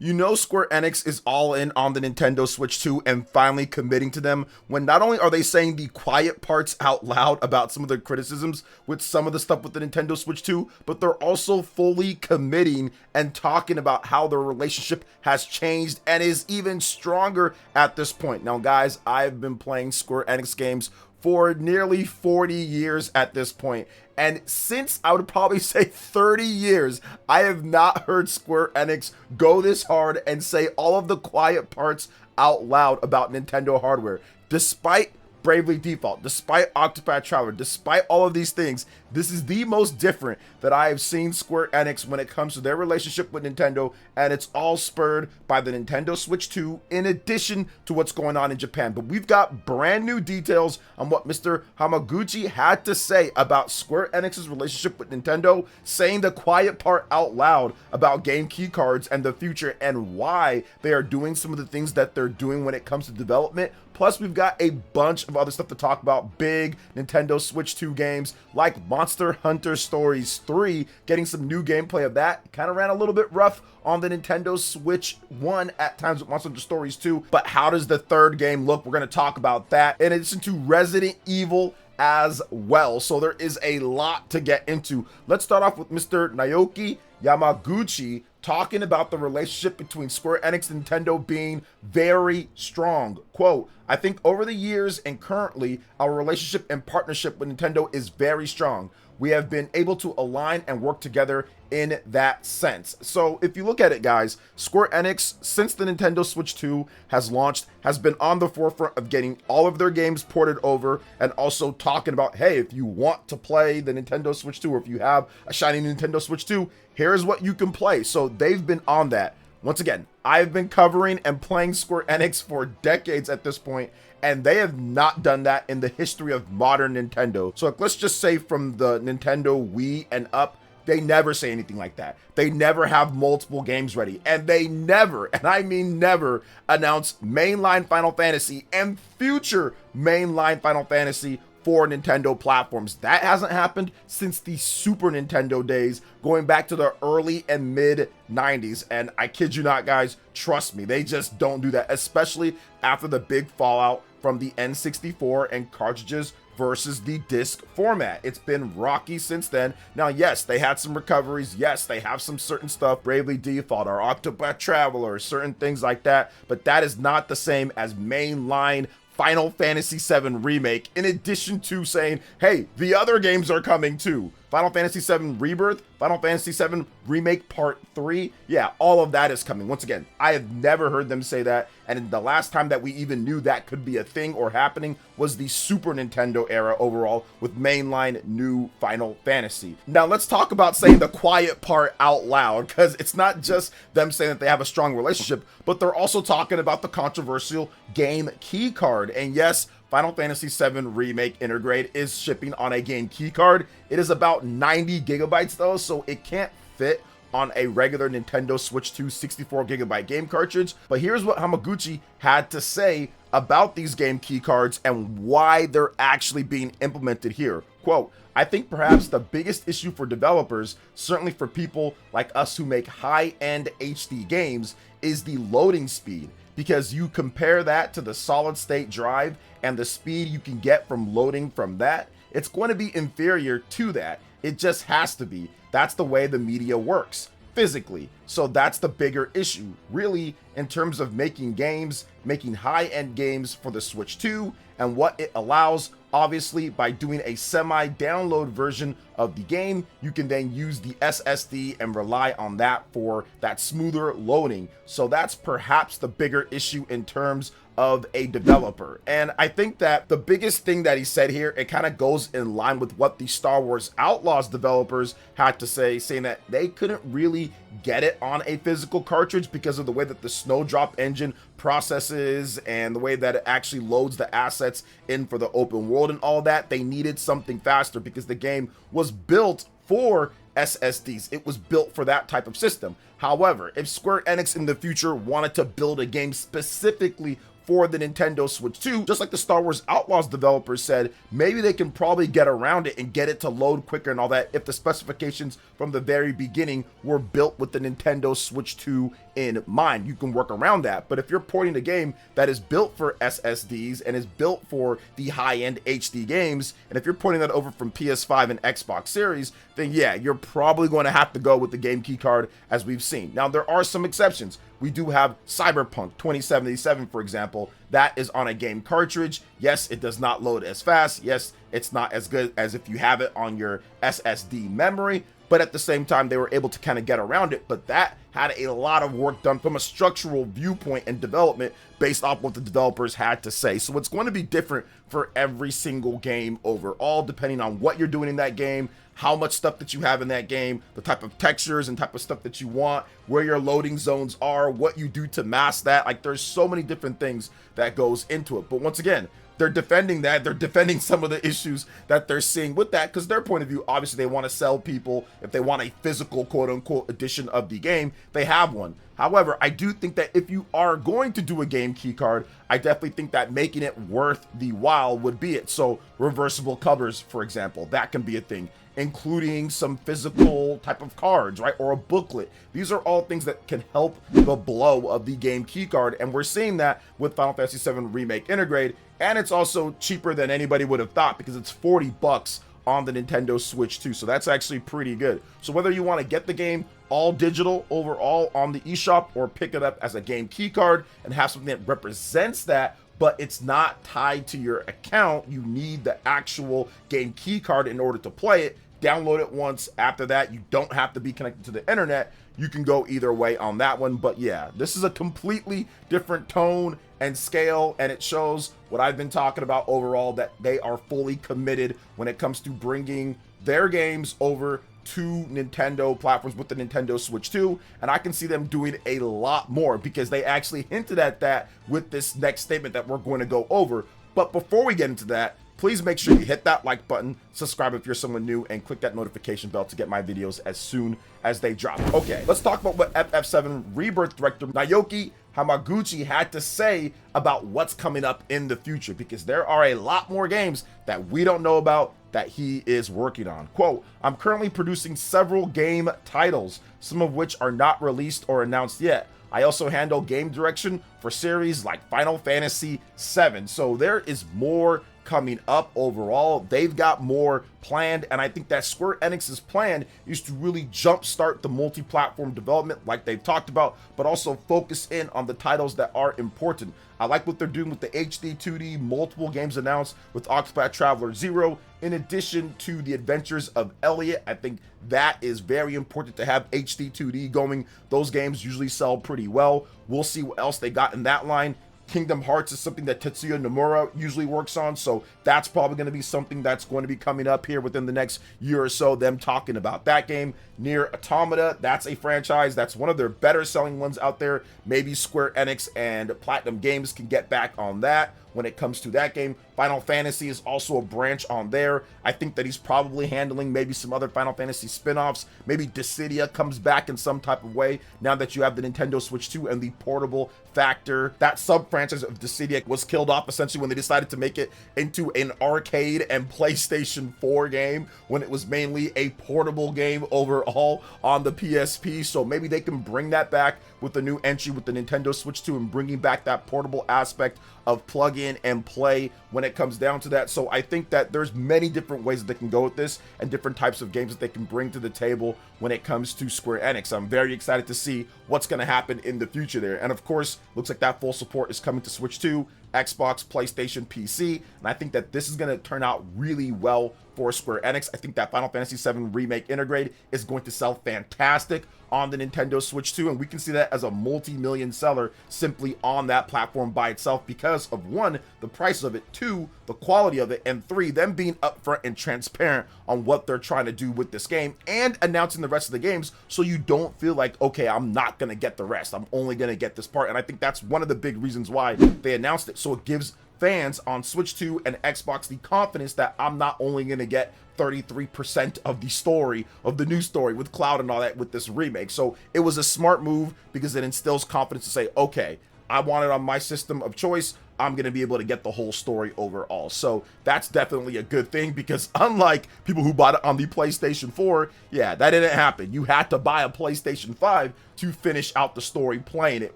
You know Square Enix is all in on the Nintendo Switch 2 and finally committing to them when not only are they saying the quiet parts out loud about some of the criticisms with some of the stuff with the Nintendo Switch 2, but they're also fully committing and talking about how their relationship has changed and is even stronger at this point. Now guys, I've been playing Square Enix games for nearly 40 years at this point. And since I would probably say 30 years, I have not heard Square Enix go this hard and say all of the quiet parts out loud about Nintendo hardware. Despite Bravely Default, despite Octopath Traveler, despite all of these things, this is the most different that I have seen Square Enix when it comes to their relationship with Nintendo, and it's all spurred by the Nintendo Switch 2 in addition to what's going on in Japan. But we've got brand new details on what Mr. Hamaguchi had to say about Square Enix's relationship with Nintendo, saying the quiet part out loud about game key cards and the future and why they are doing some of the things that they're doing when it comes to development. Plus, we've got a bunch of other stuff to talk about. Big Nintendo Switch 2 games like Monster Hunter Stories 3, getting some new gameplay of that. Kind of ran a little bit rough on the Nintendo Switch 1 at times with Monster Hunter Stories 2. But how does the third game look? We're going to talk about that. In addition to Resident Evil as well. So there is a lot to get into. Let's start off with Mr. Naoki Yamaguchi talking about the relationship between Square Enix and Nintendo being very strong. Quote, I think over the years and currently our relationship and partnership with Nintendo is very strong. We have been able to align and work together in that sense. So if you look at it, guys, Square Enix, since the Nintendo Switch 2 has launched, has been on the forefront of getting all of their games ported over and also talking about, hey, if you want to play the Nintendo Switch 2 or if you have a shiny Nintendo Switch 2, here's what you can play. So they've been on that. Once again, I've been covering and playing Square Enix for decades at this point, and they have not done that in the history of modern Nintendo. So let's just say from the Nintendo Wii and up, they never say anything like that. They never have multiple games ready, and they never, and I mean never, announce mainline Final Fantasy and future mainline Final Fantasy for Nintendo platforms. That hasn't happened since the Super Nintendo days, going back to the early and mid 90s. And I kid you not, guys, trust me, they just don't do that, especially after the big fallout from the N64 and cartridges versus the disc format. It's been rocky since then. Now, yes, they had some recoveries. Yes, they have some certain stuff, Bravely Default or Octopath Traveler, certain things like that, but that is not the same as mainline Final Fantasy VII Remake, in addition to saying, hey, the other games are coming too. Final Fantasy VII Rebirth, Final Fantasy VII Remake Part 3, yeah, all of that is coming. Once again, I have never heard them say that, and the last time that we even knew that could be a thing or happening was the Super Nintendo era overall with mainline new Final Fantasy. Now let's talk about saying the quiet part out loud, because it's not just them saying that they have a strong relationship, but they're also talking about the controversial game key card. And yes, Final Fantasy VII Remake Intergrade is shipping on a game key card. It is about 90 gigabytes though, so it can't fit on a regular Nintendo Switch 2 64 gigabyte game cartridge. But here's what Hamaguchi had to say about these game key cards and why they're actually being implemented here. Quote, I think perhaps the biggest issue for developers, certainly for people like us who make high-end HD games, is the loading speed. Because you compare that to the solid state drive and the speed you can get from loading from that, it's going to be inferior to that. It just has to be. That's the way the media works physically. So that's the bigger issue, really, in terms of making games, making high-end games for the Switch 2 and what it allows. Obviously, by doing a semi-download version of the game, you can then use the SSD and rely on that for that smoother loading. So that's perhaps the bigger issue in terms of a developer. And I think that the biggest thing that he said here, it kind of goes in line with what the Star Wars Outlaws developers had to say, saying that they couldn't really get it on a physical cartridge because of the way that the Snowdrop engine processes and the way that it actually loads the assets in for the open world and all that. They needed something faster because the game was built for SSDs. It was built for that type of system. However, if Square Enix in the future wanted to build a game specifically for the Nintendo Switch 2, just like the Star Wars Outlaws developers said, maybe they can probably get around it and get it to load quicker and all that if the specifications from the very beginning were built with the Nintendo Switch 2 in mind. You can work around that. But if you're porting a game that is built for SSDs and is built for the high-end HD games, and if you're porting that over from PS5 and Xbox Series, then yeah, you're probably going to have to go with the game key card, as we've seen. Now, there are some exceptions. We do have Cyberpunk 2077, for example. That is on a game cartridge. Yes, it does not load as fast. Yes, it's not as good as if you have it on your SSD memory, but at the same time, they were able to kind of get around it. But that had a lot of work done from a structural viewpoint and development based off what the developers had to say. So it's going to be different for every single game overall, depending on what you're doing in that game, how much stuff that you have in that game, the type of textures and type of stuff that you want, where your loading zones are, what you do to mask that. Like, there's so many different things that goes into it. But once again, they're defending that. They're defending some of the issues that they're seeing with that, because their point of view, obviously, they want to sell people. If they want a physical, quote-unquote, edition of the game, they have one. However, I do think that if you are going to do a game key card, I definitely think that making it worth the while would be it. So reversible covers, for example, that can be a thing, including some physical type of cards, right? Or a booklet. These are all things that can help the blow of the game key card. And we're seeing that with Final Fantasy VII Remake Integrate. And it's also cheaper than anybody would have thought, because it's $40 on the Nintendo Switch 2. So that's actually pretty good. So whether you want to get the game all digital overall on the eShop, or pick it up as a game key card and have something that represents that, but it's not tied to your account, you need the actual game key card in order to play it. Download it once. After that, you don't have to be connected to the internet. You can go either way on that one. But yeah, this is a completely different tone and scale, and it shows what I've been talking about overall, that they are fully committed when it comes to bringing their games over to Nintendo platforms with the Nintendo Switch 2, and I can see them doing a lot more, because they actually hinted at that with this next statement that we're going to go over. But before we get into that, please make sure you hit that like button, subscribe if you're someone new, and click that notification bell to get my videos as soon as they drop. Okay, let's talk about what FF7 Rebirth director Naoki Hamaguchi had to say about what's coming up in the future, because there are a lot more games that we don't know about that he is working on. Quote, "I'm currently producing several game titles, some of which are not released or announced yet. I also handle game direction for series like Final Fantasy VII. So there is more coming up overall. They've got more planned, and I think that Square Enix's plan is to really jumpstart the multi-platform development like they've talked about, but also focus in on the titles that are important. I like what they're doing with the HD 2D, multiple games announced with Octopath Traveler 0, in addition to the Adventures of Elliot. I think that is very important to have HD 2D going. Those games usually sell pretty well. We'll see what else they got in that line. Kingdom Hearts is something that Tetsuya Nomura usually works on, so that's probably going to be something that's going to be coming up here within the next year or so, them talking about that game. Nier Automata, that's a franchise that's one of their better selling ones out there. Maybe Square Enix and Platinum Games can get back on that when it comes to that game. Final Fantasy is also a branch on there. I think that he's probably handling maybe some other Final Fantasy spin-offs. Maybe Dissidia comes back in some type of way now that you have the Nintendo Switch 2 and the portable factor. That sub-franchise of Dissidia was killed off essentially when they decided to make it into an arcade and PlayStation 4 game, when it was mainly a portable game overall on the PSP. So maybe they can bring that back with the new entry with the Nintendo Switch 2 and bringing back that portable aspect of plug in and play when it comes down to that. So I think that there's many different ways that they can go with this, and different types of games that they can bring to the table when it comes to Square Enix. I'm very excited to see what's going to happen in the future there. And of course, looks like that full support is coming to Switch 2, Xbox, PlayStation, PC, and I think that this is going to turn out really well for Square Enix. I think that Final Fantasy VII Remake Integrate is going to sell fantastic on the Nintendo Switch 2, and we can see that as a multi-million seller simply on that platform by itself because of, one, the price of it, two, the quality of it, and three, them being upfront and transparent on what they're trying to do with this game and announcing the rest of the games, so you don't feel like, okay, I'm not going to get the rest, I'm only going to get this part. And I think that's one of the big reasons why they announced it, so it gives fans on Switch 2 and Xbox the confidence that I'm not only going to get 33% of the story, of the new story with Cloud and all that with this remake. So it was a smart move because it instills confidence to say, okay, I want it on my system of choice, I'm going to be able to get the whole story overall. So that's definitely a good thing, because unlike people who bought it on the PlayStation 4, yeah, that didn't happen. You had to buy a PlayStation 5 to finish out the story playing it,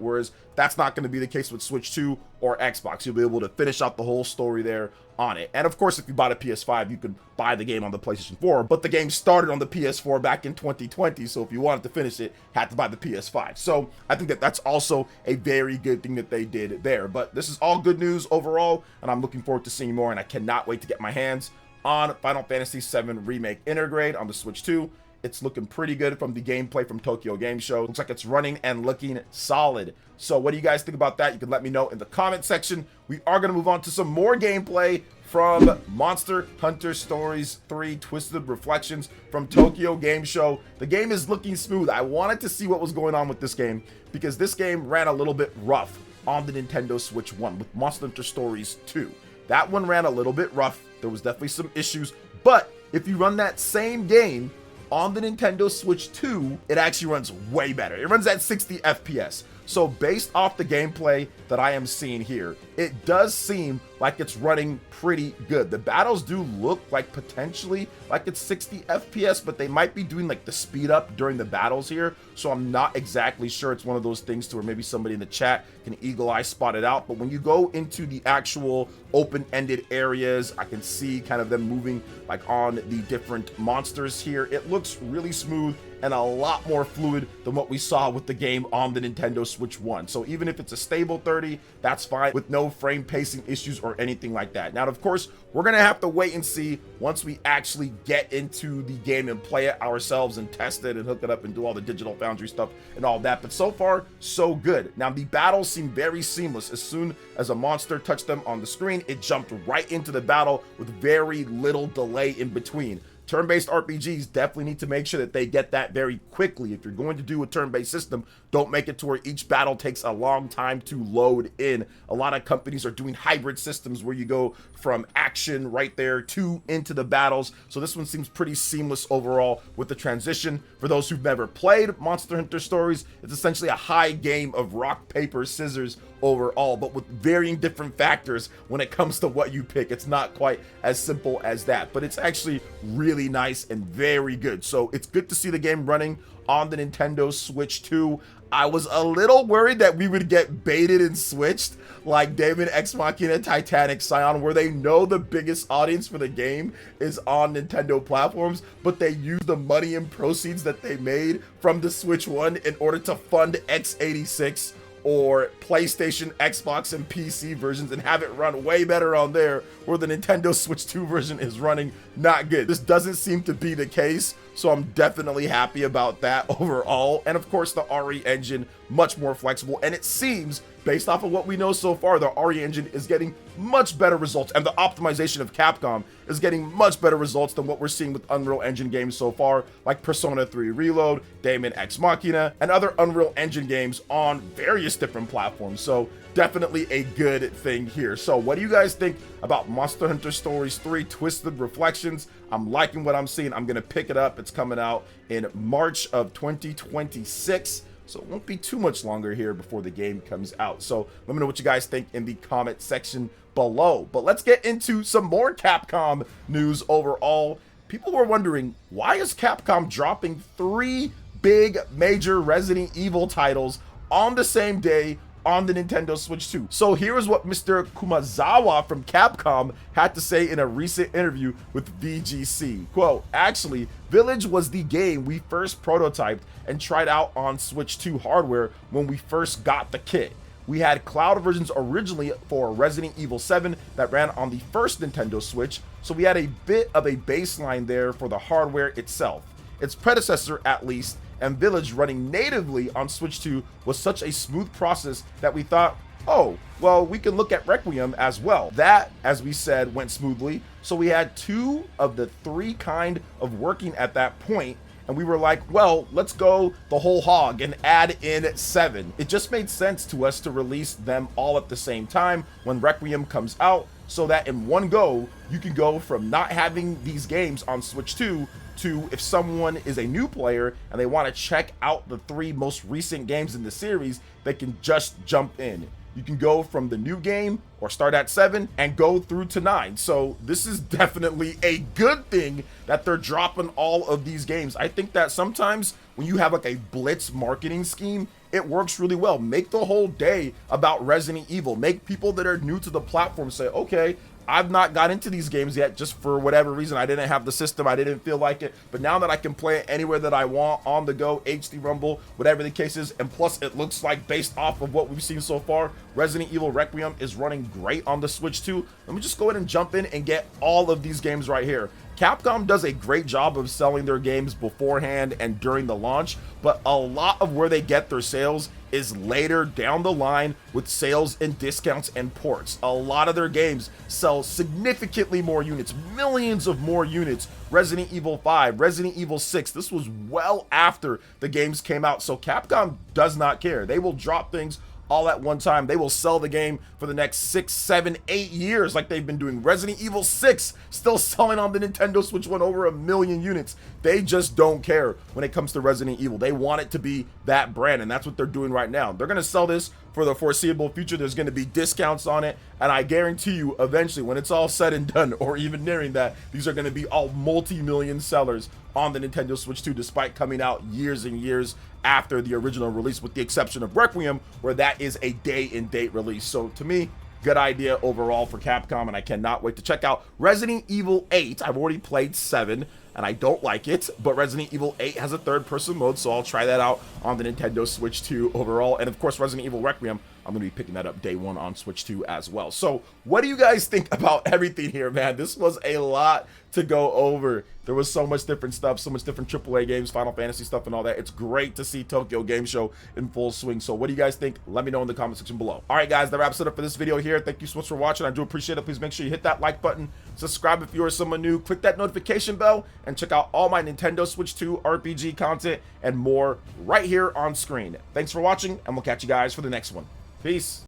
whereas that's not going to be the case with Switch 2 or Xbox. You'll be able to finish out the whole story there on it. And of course, if you bought a PS5, you could buy the game on the PlayStation 4, but the game started on the PS4 back in 2020, so if you wanted to finish it, had to buy the PS5. So I think that that's also a very good thing that they did there. But this is all good news overall, and I'm looking forward to seeing more, and I cannot wait to get my hands on Final Fantasy VII Remake Intergrade on the Switch 2. It's looking pretty good from the gameplay from Tokyo Game Show. Looks like it's running and looking solid. So what do you guys think about that? You can let me know in the comment section. We are going to move on to some more gameplay from Monster Hunter Stories 3 Twisted Reflections from Tokyo Game Show. The game is looking smooth. I wanted to see what was going on with this game because this game ran a little bit rough on the Nintendo Switch 1 with Monster Hunter Stories 2. That one ran a little bit rough. There was definitely some issues, but if you run that same game on the Nintendo Switch 2, it actually runs way better. It runs at 60 FPS. So based off the gameplay that I am seeing here, it does seem like it's running pretty good. The battles do look like potentially like it's 60 FPS, but they might be doing like the speed up during the battles here. So I'm not exactly sure. It's one of those things to where maybe somebody in the chat can eagle eye spot it out. But when you go into the actual open-ended areas, I can see kind of them moving like on the different monsters here. It looks really smooth and a lot more fluid than what we saw with the game on the Nintendo Switch 1. So even if it's a stable 30, that's fine with no frame pacing issues or anything like that. Now, of course, we're gonna have to wait and see once we actually get into the game and play it ourselves and test it and hook it up and do all the Digital Foundry stuff and all that. But so far, so good. Now, the battles seem very seamless. As soon as a monster touched them on the screen, it jumped right into the battle with very little delay in between. Turn-based RPGs definitely need to make sure that they get that very quickly. If you're going to do a turn-based system, don't make it to where each battle takes a long time to load in. A lot of companies are doing hybrid systems where you go from action right there to into the battles. So this one seems pretty seamless overall with the transition. For those who've never played Monster Hunter Stories, it's essentially a high game of rock, paper, scissors overall, but with varying different factors when it comes to what you pick. It's not quite as simple as that, but it's actually really nice and very good. So it's good to see the game running on the Nintendo Switch 2. I was a little worried that we would get baited and switched like Daemon X Machina Titanic Scion, where they know the biggest audience for the game is on Nintendo platforms, but they use the money and proceeds that they made from the Switch 1 in order to fund x86 or PlayStation, Xbox, and PC versions and have it run way better on there, where the Nintendo Switch 2 version is running not good. This doesn't seem to be the case, so I'm definitely happy about that overall. And of course, the RE engine, much more flexible, and it seems, based off of what we know so far, the RE engine is getting much better results, and the optimization of Capcom is getting much better results than what we're seeing with Unreal Engine games so far, like Persona 3 Reload, Daemon X Machina, and other Unreal Engine games on various different platforms. So definitely a good thing here. So what do you guys think about Monster Hunter Stories 3 Twisted Reflections? I'm liking what I'm seeing. I'm gonna pick it up. It's coming out in March of 2026. So it won't be too much longer here before the game comes out. So let me know what you guys think in the comment section below. But let's get into some more Capcom news overall. People were wondering, why is Capcom dropping 3 big major Resident Evil titles on the same day on the Nintendo Switch 2? So here is what Mr. Kumazawa from Capcom had to say in a recent interview with VGC. Quote, actually, Village was the game we first prototyped and tried out on Switch 2 hardware when we first got the kit. We had cloud versions originally for Resident Evil 7 that ran on the first Nintendo Switch, so we had a bit of a baseline there for the hardware itself. Its predecessor, at least, and Village running natively on Switch 2 was such a smooth process that we thought, oh, well, we can look at Requiem as well. That, as we said, went smoothly, so we had 2 of the 3 kind of working at that point, and we were like, well, let's go the whole hog and add in 7. It just made sense to us to release them all at the same time when Requiem comes out, so that in one go, you can go from not having these games on Switch 2 to, if someone is a new player and they want to check out the 3 most recent games in the series, they can just jump in. You can go from the new game or start at 7 and go through to 9. So this is definitely a good thing that they're dropping all of these games. I think that sometimes when you have like a blitz marketing scheme, it works really well. Make the whole day about Resident Evil. Make people that are new to the platform say, okay, I've not got into these games yet, just for whatever reason. I didn't have the system, I didn't feel like it, but now that I can play it anywhere that I want, on the go, HD Rumble, whatever the case is, and plus it looks like, based off of what we've seen so far, Resident Evil Requiem is running great on the Switch too. Let me just go ahead and jump in and get all of these games right here. Capcom does a great job of selling their games beforehand and during the launch, but a lot of where they get their sales is later down the line with sales and discounts and ports. A lot of their games sell significantly more units, millions of more units. Resident Evil 5, Resident Evil 6, this was well after the games came out, so Capcom does not care. They will drop things all at one time. They will sell the game for the next 6, 7, 8 years like they've been doing. Resident Evil 6 still selling on the Nintendo Switch 1 over 1 million units. They just don't care when it comes to Resident Evil. They want it to be that brand, and that's what they're doing right now. They're going to sell this for the foreseeable future. There's going to be discounts on it, and I guarantee you eventually when it's all said and done, or even nearing that, these are going to be all multi-million sellers on the Nintendo Switch 2, despite coming out years and years after the original release, with the exception of Requiem, where that is a day-and-date release. So to me, good idea overall for Capcom, and I cannot wait to check out Resident Evil 8. I've already played 7, and I don't like it, but Resident Evil 8 has a third-person mode, so I'll try that out on the Nintendo Switch 2 overall. And of course, Resident Evil Requiem, I'm going to be picking that up day one on Switch 2 as well. So what do you guys think about everything here, man? This was a lot to go over. There was so much different stuff, so much different AAA games, Final Fantasy stuff and all that. It's great to see Tokyo Game Show in full swing. So what do you guys think? Let me know in the comment section below. All right, guys, that wraps it up for this video here. Thank you so much for watching. I do appreciate it. Please make sure you hit that like button, subscribe if you are someone new, click that notification bell, and check out all my Nintendo Switch 2 RPG content and more right here on screen. Thanks for watching, and we'll catch you guys for the next one. Peace.